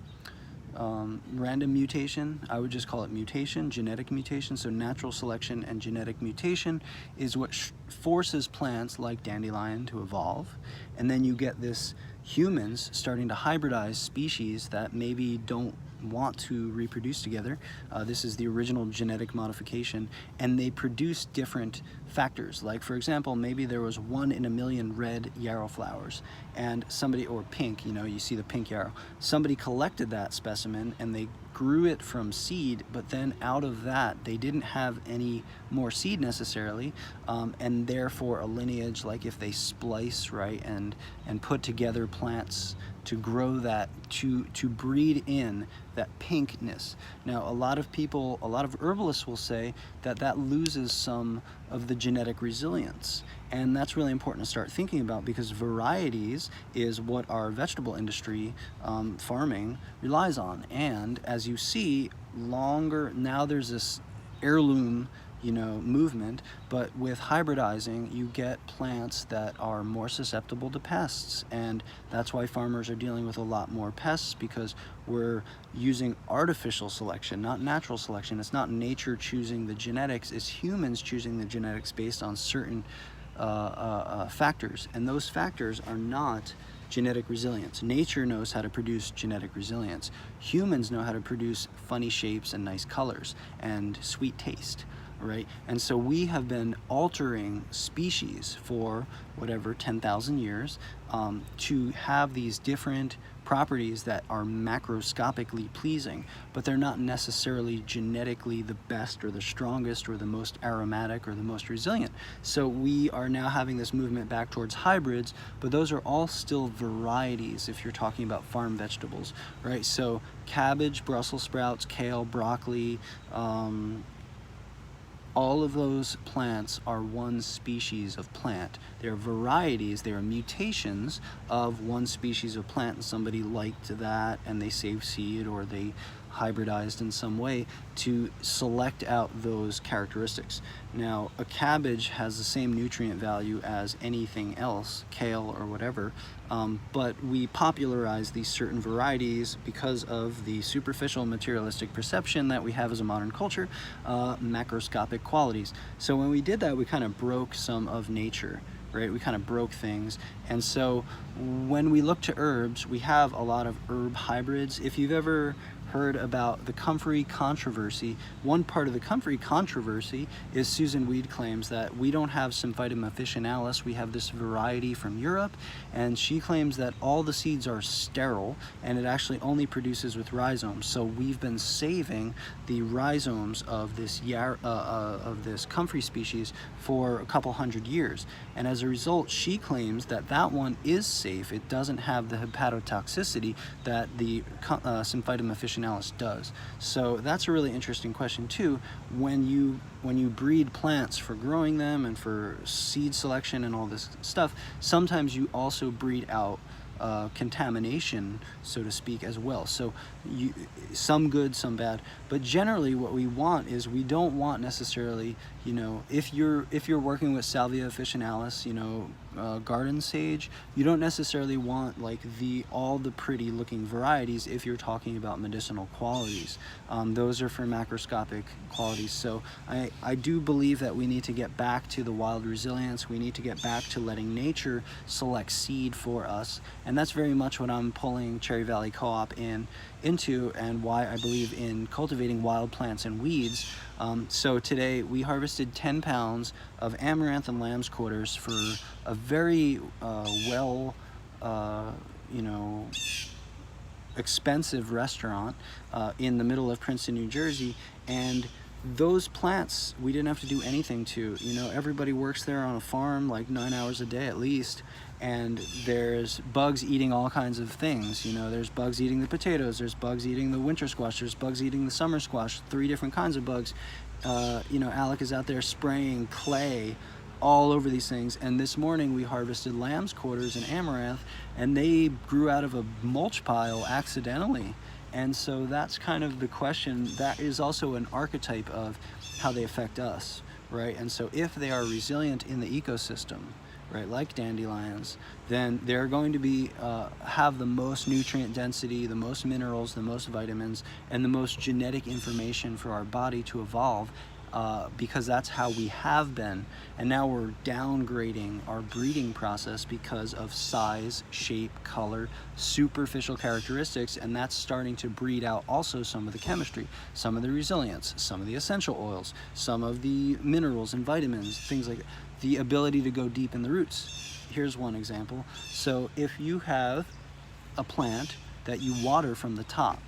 random mutation, I would just call it mutation, genetic mutation. So natural selection and genetic mutation is what forces plants like dandelion to evolve, and then you get this humans starting to hybridize species that maybe don't want to reproduce together. This is the original genetic modification, and they produce different factors. Like, for example, maybe there was 1 in a million red yarrow flowers, and somebody, or pink, you know, you see the pink yarrow, somebody collected that specimen and they grew it from seed, but then out of that they didn't have any more seed necessarily, and therefore a lineage, like if they splice, right, and put together plants to grow that, to breed in that pinkness. Now, a lot of people, a lot of herbalists will say that that loses some of the genetic resilience, and that's really important to start thinking about, because varieties is what our vegetable industry, farming, relies on. And as you see, now there's this heirloom movement. But with hybridizing, you get plants that are more susceptible to pests, and that's why farmers are dealing with a lot more pests, because we're using artificial selection, not natural selection. It's not nature choosing the genetics, it's humans choosing the genetics based on certain factors, and those factors are not genetic resilience. Nature knows how to produce genetic resilience. Humans know how to produce funny shapes and nice colors and sweet taste, right? And so we have been altering species for whatever 10,000 years to have these different properties that are macroscopically pleasing, but they're not necessarily genetically the best or the strongest or the most aromatic or the most resilient. So we are now having this movement back towards hybrids, but those are all still varieties if you're talking about farm vegetables, right? So cabbage, Brussels sprouts, kale, broccoli, all of those plants are one species of plant. They're varieties, they are mutations of one species of plant, and somebody liked that and they saved seed or they hybridized in some way to select out those characteristics. Now, a cabbage has the same nutrient value as anything else, kale or whatever, but we popularize these certain varieties because of the superficial materialistic perception that we have as a modern culture, macroscopic qualities. So when we did that, we kind of broke some of nature, right? We kind of broke things. And so when we look to herbs, we have a lot of herb hybrids. If you've ever heard about the comfrey controversy, one part of the comfrey controversy is Susan Weed claims that we don't have Symphytum officinalis, we have this variety from Europe, and she claims that all the seeds are sterile and it actually only produces with rhizomes. So we've been saving the rhizomes of this comfrey species for a couple hundred years, and as a result she claims that that one is safe. It doesn't have the hepatotoxicity that the Symphytum officinalis does. So that's a really interesting question too. When you breed plants for growing them and for seed selection and all this stuff, sometimes you also breed out contamination, so to speak, as well. So some good, some bad, but generally what we want is, we don't want necessarily, if you're working with Salvia officinalis, garden sage, you don't necessarily want like all the pretty looking varieties if you're talking about medicinal qualities. Those are for macroscopic qualities. So I do believe that we need to get back to the wild resilience. We need to get back to letting nature select seed for us, and that's very much what I'm pulling Cherry Valley Co-op into, and why I believe in cultivating wild plants and weeds. So today we harvested 10 pounds of amaranth and lamb's quarters for a very expensive restaurant in the middle of Princeton, New Jersey, and those plants we didn't have to do anything to. Everybody works there on a farm like 9 hours a day at least, and there's bugs eating all kinds of things. There's bugs eating the potatoes, there's bugs eating the winter squash, there's bugs eating the summer squash, 3 different kinds of bugs. Alec is out there spraying clay all over these things, and this morning we harvested lamb's quarters and amaranth, and they grew out of a mulch pile accidentally. And so that's kind of the question. That is also an archetype of how they affect us, right? And so if they are resilient in the ecosystem, right, like dandelions, then they're going to be have the most nutrient density, the most minerals, the most vitamins, and the most genetic information for our body to evolve, because that's how we have been. And now we're downgrading our breeding process because of size, shape, color, superficial characteristics, and that's starting to breed out also some of the chemistry, some of the resilience, some of the essential oils, some of the minerals and vitamins, things like that. The ability to go deep in the roots. Here's one example. So if you have a plant that you water from the top,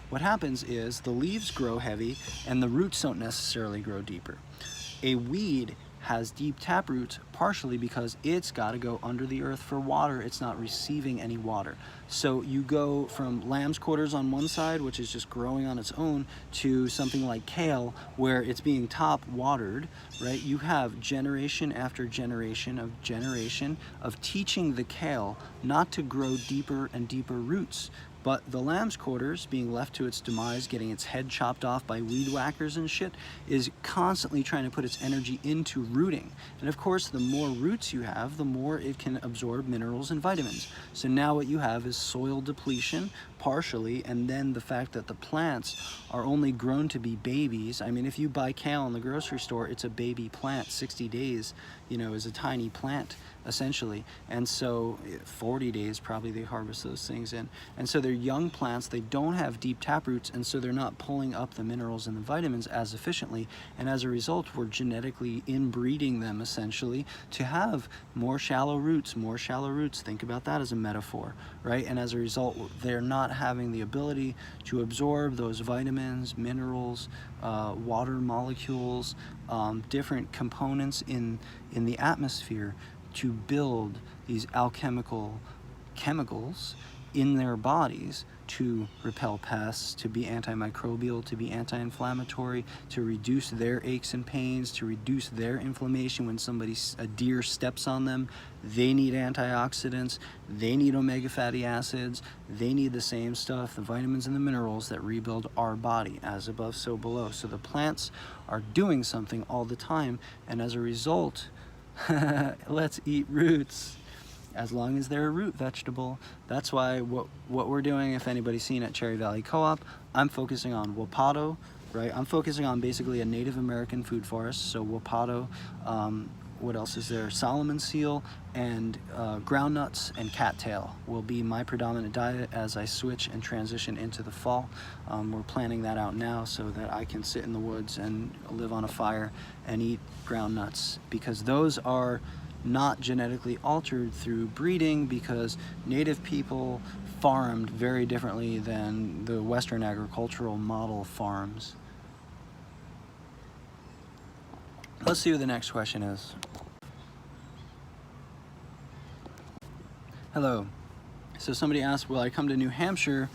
what happens is the leaves grow heavy and the roots don't necessarily grow deeper. A weed has deep tap roots partially because it's got to go under the earth for water. It's not receiving any water. So you go from lamb's quarters on one side, which is just growing on its own, to something like kale where it's being top watered, right? You have generation after generation of teaching the kale not to grow deeper and deeper roots, But the lamb's quarters, being left to its demise, getting its head chopped off by weed whackers and shit, is constantly trying to put its energy into rooting. And of course, the more roots you have, the more it can absorb minerals and vitamins. So now what you have is soil depletion, partially, and then the fact that the plants are only grown to be babies. I mean, if you buy kale in the grocery store, it's a baby plant. 60 days, is a tiny plant, essentially. And so 40 days probably they harvest those things in. And so they're young plants, they don't have deep taproots, and so they're not pulling up the minerals and the vitamins as efficiently. And as a result, we're genetically inbreeding them, essentially, to have more shallow roots, more shallow roots. Think about that as a metaphor, right? And as a result, they're not having the ability to absorb those vitamins, minerals, water molecules, different components in the atmosphere to build these alchemical chemicals in their bodies to repel pests, to be antimicrobial, to be anti-inflammatory, to reduce their aches and pains, to reduce their inflammation when a deer steps on them. They need antioxidants, they need omega fatty acids, they need the same stuff, the vitamins and the minerals that rebuild our body, as above, so below. So the plants are doing something all the time, and as a result, let's eat roots. As long as they're a root vegetable. That's why what we're doing, if anybody's seen at Cherry Valley Co-op, I'm focusing on Wapato, right? I'm focusing on basically a Native American food forest. So Wapato, what else is there? Solomon seal and groundnuts and cattail will be my predominant diet as I switch and transition into the fall. We're planning that out now so that I can sit in the woods and live on a fire and eat groundnuts, because those are not genetically altered through breeding, because native people farmed very differently than the Western agricultural model farms. Let's see what the next question is. Hello. So somebody asked, will I come to New Hampshire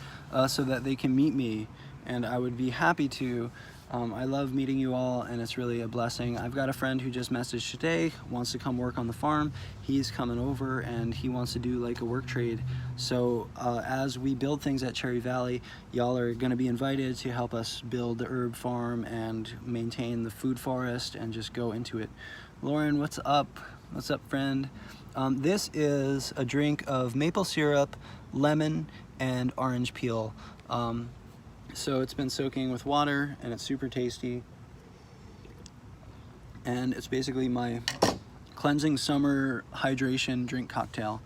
so that they can meet me? And I would be happy to. I love meeting you all, and it's really a blessing. I've got a friend who just messaged today, wants to come work on the farm. He's coming over and he wants to do like a work trade. So as we build things at Cherry Valley, y'all are gonna be invited to help us build the herb farm and maintain the food forest and just go into it. Lauren, what's up? What's up, friend? This is a drink of maple syrup, lemon, and orange peel. So it's been soaking with water and it's super tasty. And it's basically my cleansing summer hydration drink cocktail.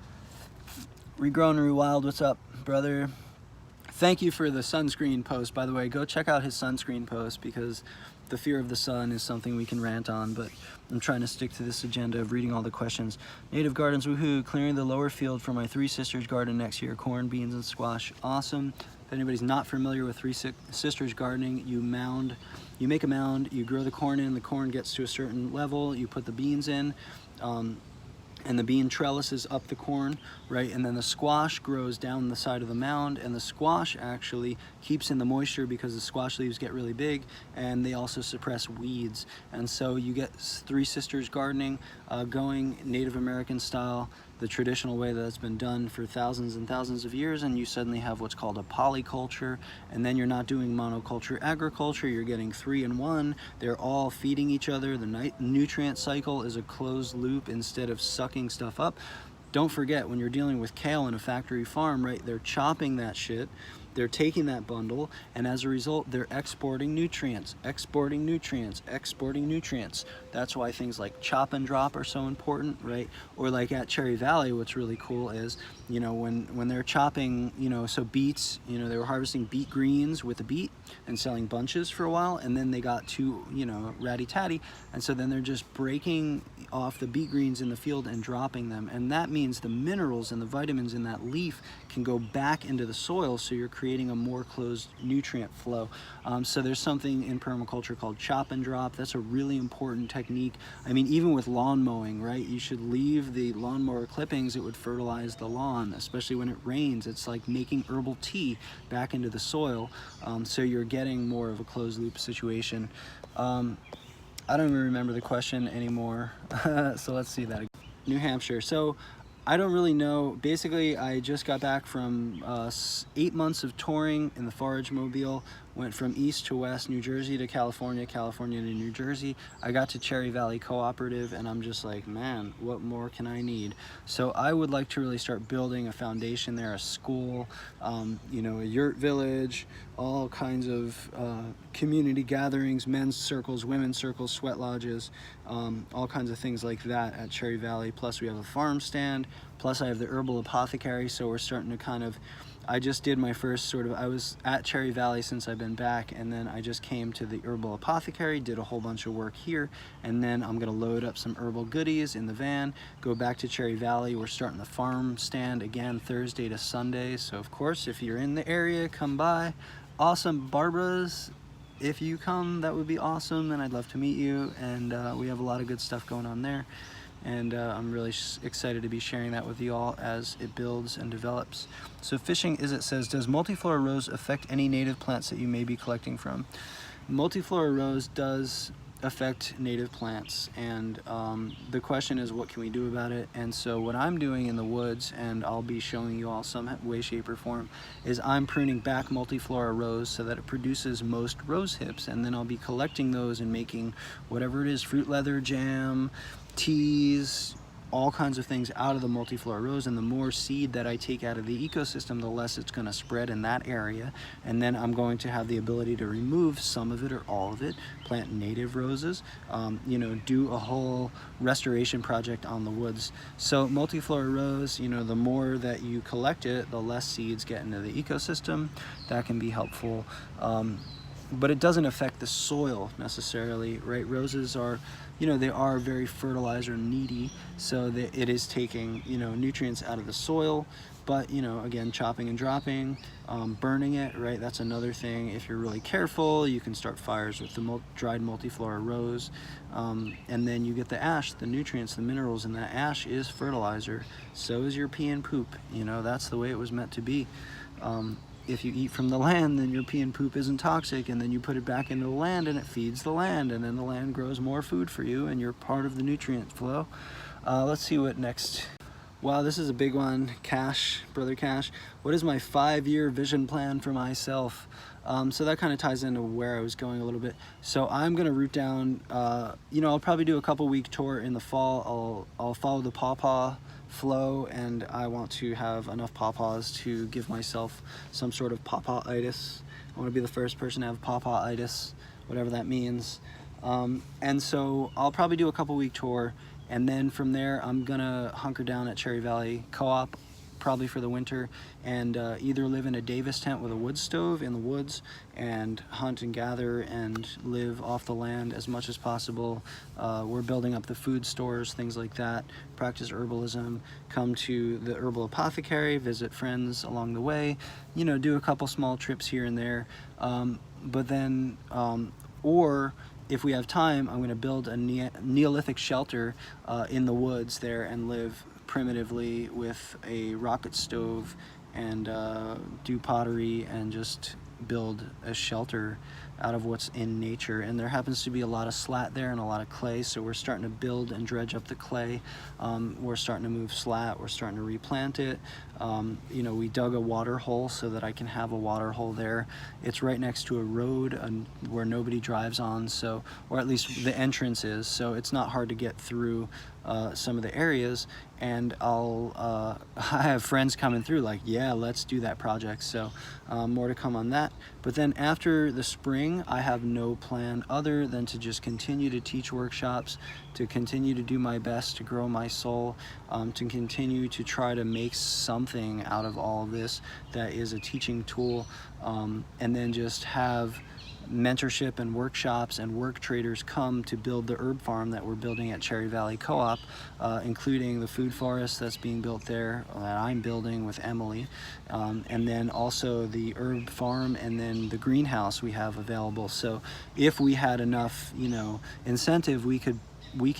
Regrown and Rewild, what's up, brother? Thank you for the sunscreen post, by the way. Go check out his sunscreen post, because the fear of the sun is something we can rant on, but I'm trying to stick to this agenda of reading all the questions. Native Gardens, woohoo, clearing the lower field for my Three Sisters garden next year. Corn, beans, and squash, awesome. If anybody's not familiar with Three Sisters gardening, you make a mound, you grow the corn in, the corn gets to a certain level, you put the beans in, and the bean trellises up the corn, right? And then the squash grows down the side of the mound, and the squash actually keeps in the moisture because the squash leaves get really big, and they also suppress weeds. And so you get Three Sisters gardening going Native American style, the traditional way that it's been done for thousands and thousands of years, and you suddenly have what's called a polyculture, and then you're not doing monoculture agriculture, you're getting 3 in 1. They're all feeding each other. The nutrient cycle is a closed loop instead of sucking stuff up. Don't forget, when you're dealing with kale in a factory farm, right, they're chopping that shit, they're taking that bundle, and as a result, they're exporting nutrients, exporting nutrients, exporting nutrients. That's why things like chop and drop are so important, right? Or like at Cherry Valley, what's really cool is, when they're chopping, so beets, they were harvesting beet greens with a beet and selling bunches for a while, and then they got too, ratty-tatty, and so then they're just breaking off the beet greens in the field and dropping them, and that means the minerals and the vitamins in that leaf can go back into the soil, so you're creating a more closed nutrient flow. So there's something in permaculture called chop and drop. That's a really important technique. I mean, even with lawn mowing, right? You should leave the lawnmower clippings. It would fertilize the lawn, especially when it rains. It's like making herbal tea back into the soil. So you're getting more of a closed loop situation. I don't even remember the question anymore. So let's see that again. New Hampshire. So I don't really know. Basically, I just got back from 8 months of touring in the Forage Mobile. Went from east to west, New Jersey to California, California to New Jersey. I got to Cherry Valley Cooperative, and I'm just like, man, what more can I need? So I would like to really start building a foundation there, a school, you know, a yurt village, all kinds of community gatherings, men's circles, women's circles, sweat lodges, all kinds of things like that at Cherry Valley. Plus we have a farm stand, plus I have the herbal apothecary, so we're starting to kind of, I just did my first sort of, I was at Cherry Valley since I've been back, and then I just came to the herbal apothecary, did a whole bunch of work here, and then I'm gonna load up some herbal goodies in the van, go back to Cherry Valley. We're starting the farm stand again Thursday to Sunday, so of course if you're in the area, come by. Awesome. Barbara's, if you come, that would be awesome, and I'd love to meet you, and we have a lot of good stuff going on there. And I'm really excited to be sharing that with you all as it builds and develops. So fishing, as it says, does multiflora rose affect any native plants that you may be collecting from? Multiflora rose does affect native plants, and the question is, what can we do about it? And so what I'm doing in the woods, and I'll be showing you all some way, shape, or form, is I'm pruning back multiflora rose so that it produces most rose hips, and then I'll be collecting those and making whatever it is, fruit leather, jam, teas, all kinds of things out of the multiflora rose. And the more seed that I take out of the ecosystem, the less it's going to spread in that area. And then I'm going to have the ability to remove some of it or all of it, plant native roses, you know, do a whole restoration project on the woods. So multiflora rose, you know, the more that you collect it, the less seeds get into the ecosystem. That can be helpful. But it doesn't affect the soil necessarily, right? Roses are, you know, they are very fertilizer needy, so that it is taking, you know, nutrients out of the soil. But, you know, again, chopping and dropping, burning it, right? That's another thing. If you're really careful, you can start fires with the dried multiflora rose. And then you get the ash, the nutrients, the minerals in that ash is fertilizer. So is your pee and poop. You know, that's the way it was meant to be. If you eat from the land, then your pee and poop isn't toxic, and then you put it back into the land and it feeds the land, and then the land grows more food for you, and you're part of the nutrient flow. Let's see what next. Wow, this is a big one. Cash, Brother Cash. What is my 5-year vision plan for myself? So that kind of ties into where I was going a little bit. So I'm gonna root down, you know, I'll probably do a couple-week tour in the fall. I'll follow the pawpaw flow, and I want to have enough pawpaws to give myself some sort of pawpawitis. I want to be the first person to have pawpawitis, whatever that means. And so I'll probably do a couple-week tour, and then from there I'm gonna hunker down at Cherry Valley Co-op probably for the winter, and either live in a Davis tent with a wood stove in the woods and hunt and gather and live off the land as much as possible. We're building up the food stores, things like that, practice herbalism, come to the herbal apothecary, visit friends along the way, you know, do a couple small trips here and there. But then, or if we have time, I'm going to build a Neolithic shelter in the woods there and live primitively with a rocket stove and do pottery and just build a shelter out of what's in nature. And there happens to be a lot of slat there and a lot of clay, so we're starting to build and dredge up the clay. We're starting to move slat, we're starting to replant it. You know, we dug a water hole so that I can have a water hole there. It's right next to a road where nobody drives on, so, or at least the entrance is, so it's not hard to get through some of the areas. And I have friends coming through like, yeah, let's do that project. So more to come on that. But then after the spring, I have no plan other than to just continue to teach workshops, to continue to do my best to grow my soul, to continue to try to make something out of all of this that is a teaching tool, and then just have mentorship and workshops and work traders come to build the herb farm that we're building at Cherry Valley Co-op, including the food forest that's being built there that I'm building with Emily, and then also the herb farm, and then the greenhouse we have available. So if we had enough, you know, incentive, we could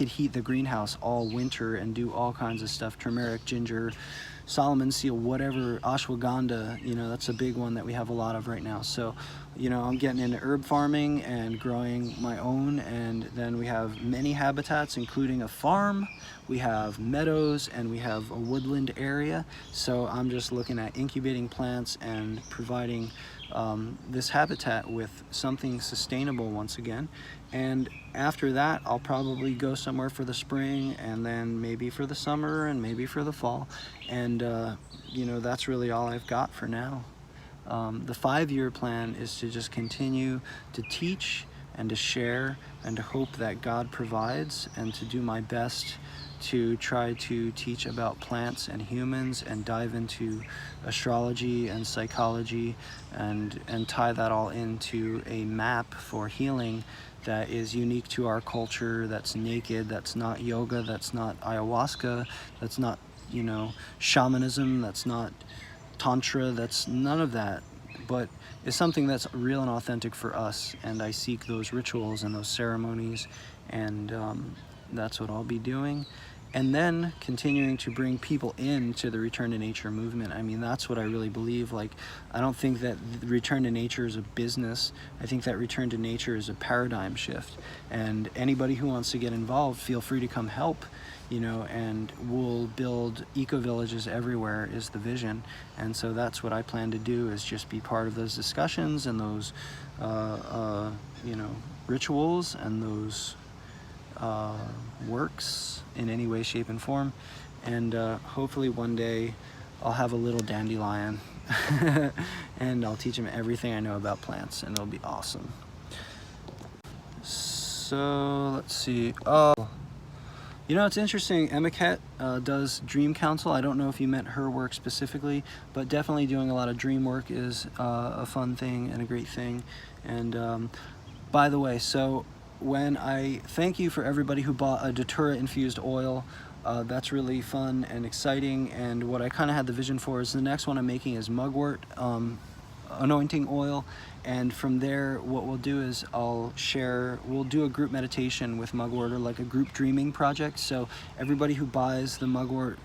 heat the greenhouse all winter and do all kinds of stuff, turmeric, ginger, Solomon seal, whatever, ashwagandha, you know, that's a big one that we have a lot of right now. So, you know, I'm getting into herb farming and growing my own, and then we have many habitats, including a farm, we have meadows, and we have a woodland area. So I'm just looking at incubating plants and providing this habitat with something sustainable once again. And after that, I'll probably go somewhere for the spring, and then maybe for the summer, and maybe for the fall. And you know, that's really all I've got for now. The 5-year plan is to just continue to teach and to share and to hope that God provides, and to do my best to try to teach about plants and humans and dive into astrology and psychology and tie that all into a map for healing that is unique to our culture, that's naked, that's not yoga, that's not ayahuasca, that's not, you know, shamanism, that's not tantra, that's none of that, but it's something that's real and authentic for us. And I seek those rituals and those ceremonies, and that's what I'll be doing. And then continuing to bring people into the return to nature movement. I mean, that's what I really believe. Like, I don't think that the return to nature is a business. I think that return to nature is a paradigm shift. And anybody who wants to get involved, feel free to come help, you know, and we'll build eco-villages everywhere is the vision. And so that's what I plan to do, is just be part of those discussions and those, you know, rituals and those works in any way, shape, and form. And hopefully one day I'll have a little dandelion and I'll teach him everything I know about plants, and it'll be awesome. So let's see. Oh, you know, it's interesting. Emiket does dream counsel. I don't know if you meant her work specifically, but definitely doing a lot of dream work is a fun thing and a great thing. And by the way, so when I thank you for everybody who bought a Datura infused oil, that's really fun and exciting. And what I kind of had the vision for is the next one I'm making is mugwort anointing oil. And from there, what we'll do is we'll do a group meditation with mugwort, or like a group dreaming project. So everybody who buys the mugwort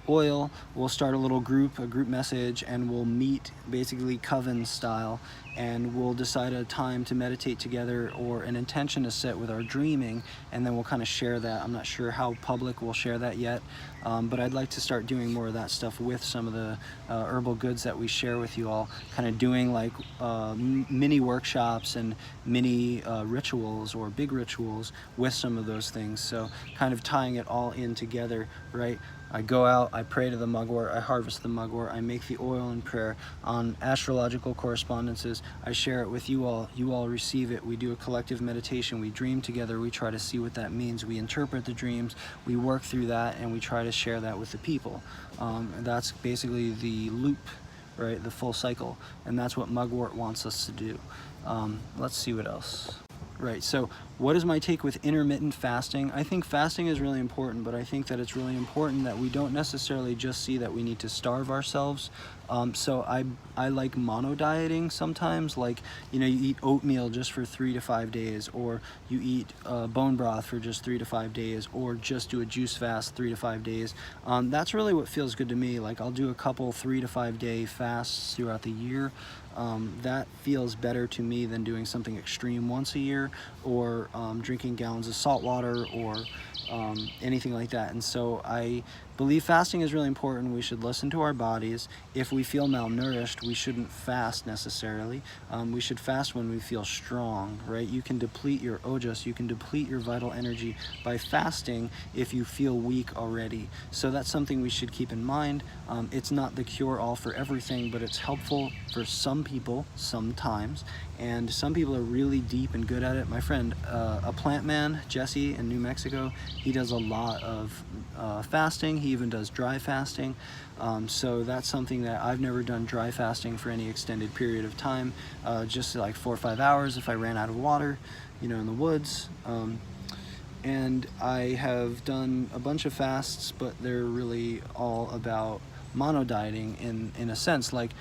oil, we'll start a little group, a group message, and we'll meet basically coven style, and we'll decide a time to meditate together or an intention to set with our dreaming, and then we'll kind of share that. I'm not sure how public we'll share that yet, but I'd like to start doing more of that stuff with some of the herbal goods that we share with you all, kind of doing like mini workshops and mini rituals or big rituals with some of those things. So kind of tying it all in together, right? I go out, I pray to the mugwort, I harvest the mugwort, I make the oil in prayer on astrological correspondences, I share it with you all receive it, we do a collective meditation, we dream together, we try to see what that means, we interpret the dreams, we work through that, and we try to share that with the people. That's basically the loop, right, the full cycle, and that's what mugwort wants us to do. Let's see what else. Right, so what is my take with intermittent fasting? I think fasting is really important, but I think that it's really important that we don't necessarily just see that we need to starve ourselves. So I like mono dieting sometimes, like, you know, you eat oatmeal just for 3 to 5 days, or you eat bone broth for just 3 to 5 days, or just do a juice fast 3 to 5 days. That's really what feels good to me. Like, I'll do a couple 3 to 5 day fasts throughout the year. That feels better to me than doing something extreme once a year, or drinking gallons of salt water, or anything like that. And so I believe fasting is really important. We should listen to our bodies. If we feel malnourished, we shouldn't fast necessarily. We should fast when we feel strong, right? You can deplete your ojas, you can deplete your vital energy by fasting if you feel weak already. So that's something we should keep in mind. It's not the cure-all for everything, but it's helpful for some people sometimes, and some people are really deep and good at it. My friend, a plant man, Jesse in New Mexico, he does a lot of fasting. He even does dry fasting. So that's something that I've never done, dry fasting for any extended period of time, just like 4 or 5 hours if I ran out of water, you know, in the woods. And I have done a bunch of fasts, but they're really all about mono dieting in a sense. Like,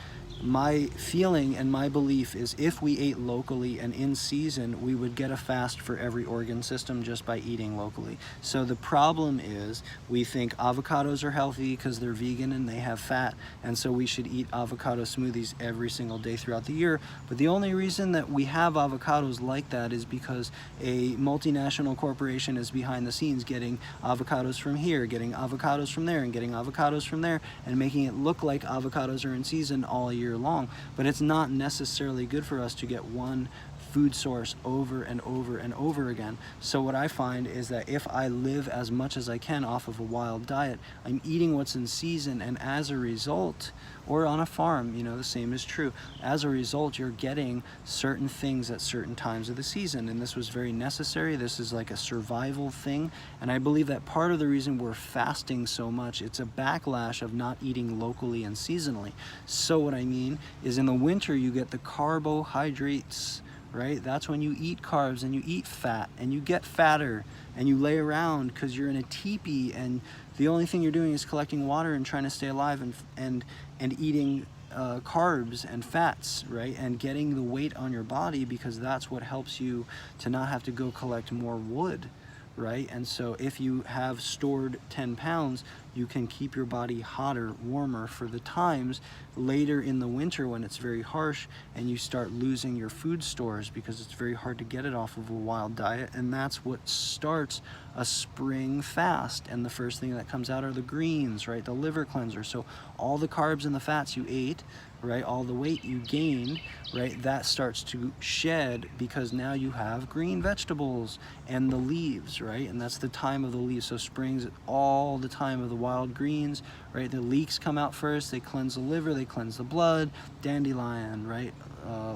my feeling and my belief is if we ate locally and in season, we would get a fast for every organ system just by eating locally. So the problem is we think avocados are healthy because they're vegan and they have fat, and so we should eat avocado smoothies every single day throughout the year. But the only reason that we have avocados like that is because a multinational corporation is behind the scenes getting avocados from here, getting avocados from there, and getting avocados from there, and making it look like avocados are in season all year long. But it's not necessarily good for us to get one food source over and over and over again. So what I find is that if I live as much as I can off of a wild diet, I'm eating what's in season, and as a result, or on a farm, you know, the same is true. As a result, you're getting certain things at certain times of the season, and this was very necessary. This is like a survival thing, and I believe that part of the reason we're fasting so much, it's a backlash of not eating locally and seasonally. So what I mean is in the winter, you get the carbohydrates, right? That's when you eat carbs and you eat fat and you get fatter and you lay around because you're in a teepee and the only thing you're doing is collecting water and trying to stay alive and eating carbs and fats, right? And getting the weight on your body because that's what helps you to not have to go collect more wood, right? And so if you have stored 10 pounds, you can keep your body hotter, warmer for the times later in the winter when it's very harsh and you start losing your food stores because it's very hard to get it off of a wild diet. And that's what starts a spring fast. And the first thing that comes out are the greens, right? The liver cleanser. So all the carbs and the fats you ate, right? All the weight you gained, right? That starts to shed because now you have green vegetables and the leaves, right? And that's the time of the leaves. So spring's all the time of the wild greens, right? The leeks come out first. They cleanse the liver, they cleanse the blood, dandelion, right?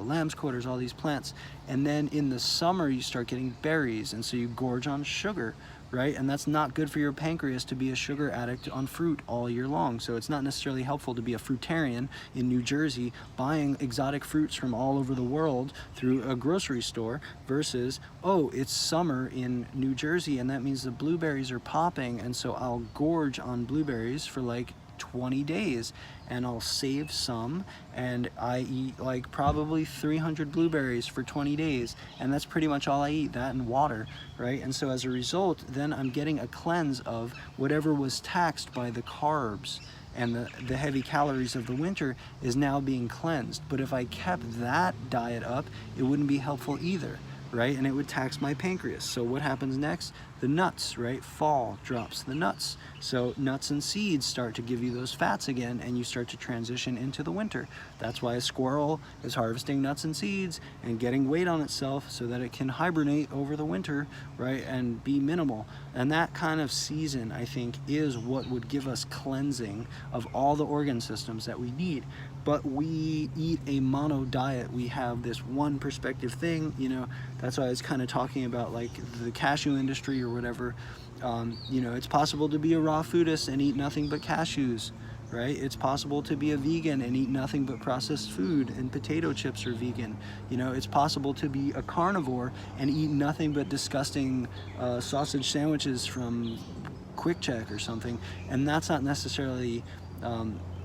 Lamb's quarters, all these plants. And then in the summer, you start getting berries. And so you gorge on sugar, right? And that's not good for your pancreas to be a sugar addict on fruit all year long. So it's not necessarily helpful to be a fruitarian in New Jersey buying exotic fruits from all over the world through a grocery store versus, oh, it's summer in New Jersey and that means the blueberries are popping, and so I'll gorge on blueberries for like 20 days and I'll save some and I eat like probably 300 blueberries for 20 days and that's pretty much all I eat, that and water, right? And so as a result, then I'm getting a cleanse of whatever was taxed by the carbs, and the heavy calories of the winter is now being cleansed. But if I kept that diet up, it wouldn't be helpful either, right? And it would tax my pancreas. So what happens next? The nuts, right? Fall drops the nuts. So nuts and seeds start to give you those fats again, and you start to transition into the winter. That's why a squirrel is harvesting nuts and seeds and getting weight on itself so that it can hibernate over the winter, right? And be minimal. And that kind of season, I think, is what would give us cleansing of all the organ systems that we need. But we eat a mono diet. We have this one perspective thing, you know. That's why I was kind of talking about like the cashew industry or whatever. You know, it's possible to be a raw foodist and eat nothing but cashews, right? It's possible to be a vegan and eat nothing but processed food, and potato chips are vegan. You know, it's possible to be a carnivore and eat nothing but disgusting sausage sandwiches from Quick Check or something, and that's not necessarily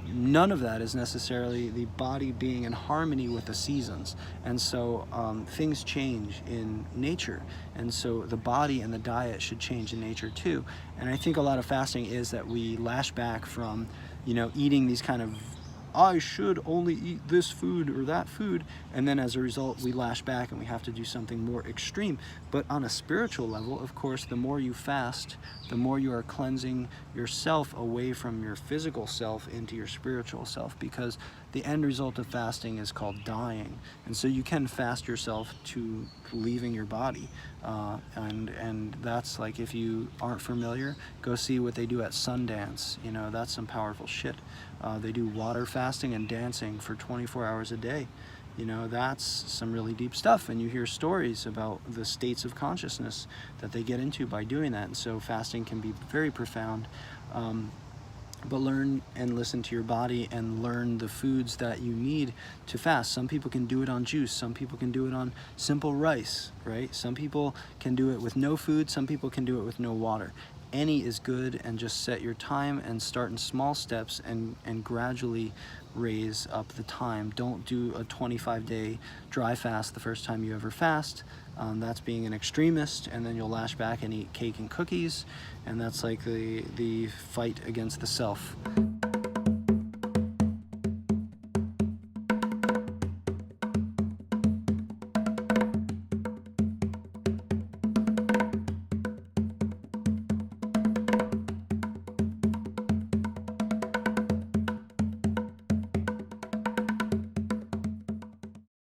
none of that is necessarily the body being in harmony with the seasons. And so things change in nature, and so the body and the diet should change in nature too. And I think a lot of fasting is that we lash back from, you know, eating these kind of I should only eat this food or that food, and then as a result we lash back and we have to do something more extreme. But on a spiritual level, of course, the more you fast, the more you are cleansing yourself away from your physical self into your spiritual self, because the end result of fasting is called dying. And so you can fast yourself to leaving your body, and that's like, if you aren't familiar, go see what they do at Sundance. You know, that's some powerful shit. They do water fasting and dancing for 24 hours a day. You know, that's some really deep stuff, and you hear stories about the states of consciousness that they get into by doing that. And so fasting can be very profound. But learn and listen to your body and learn the foods that you need to fast. Some people can do it on juice. Some people can do it on simple rice, right? Some people can do it with no food. Some people can do it with no water. any is good, and just set your time and start in small steps and gradually raise up the time. Don't do a 25-day dry fast the first time you ever fast. That's being an extremist, and then you'll lash back and eat cake and cookies, and that's like the fight against the self.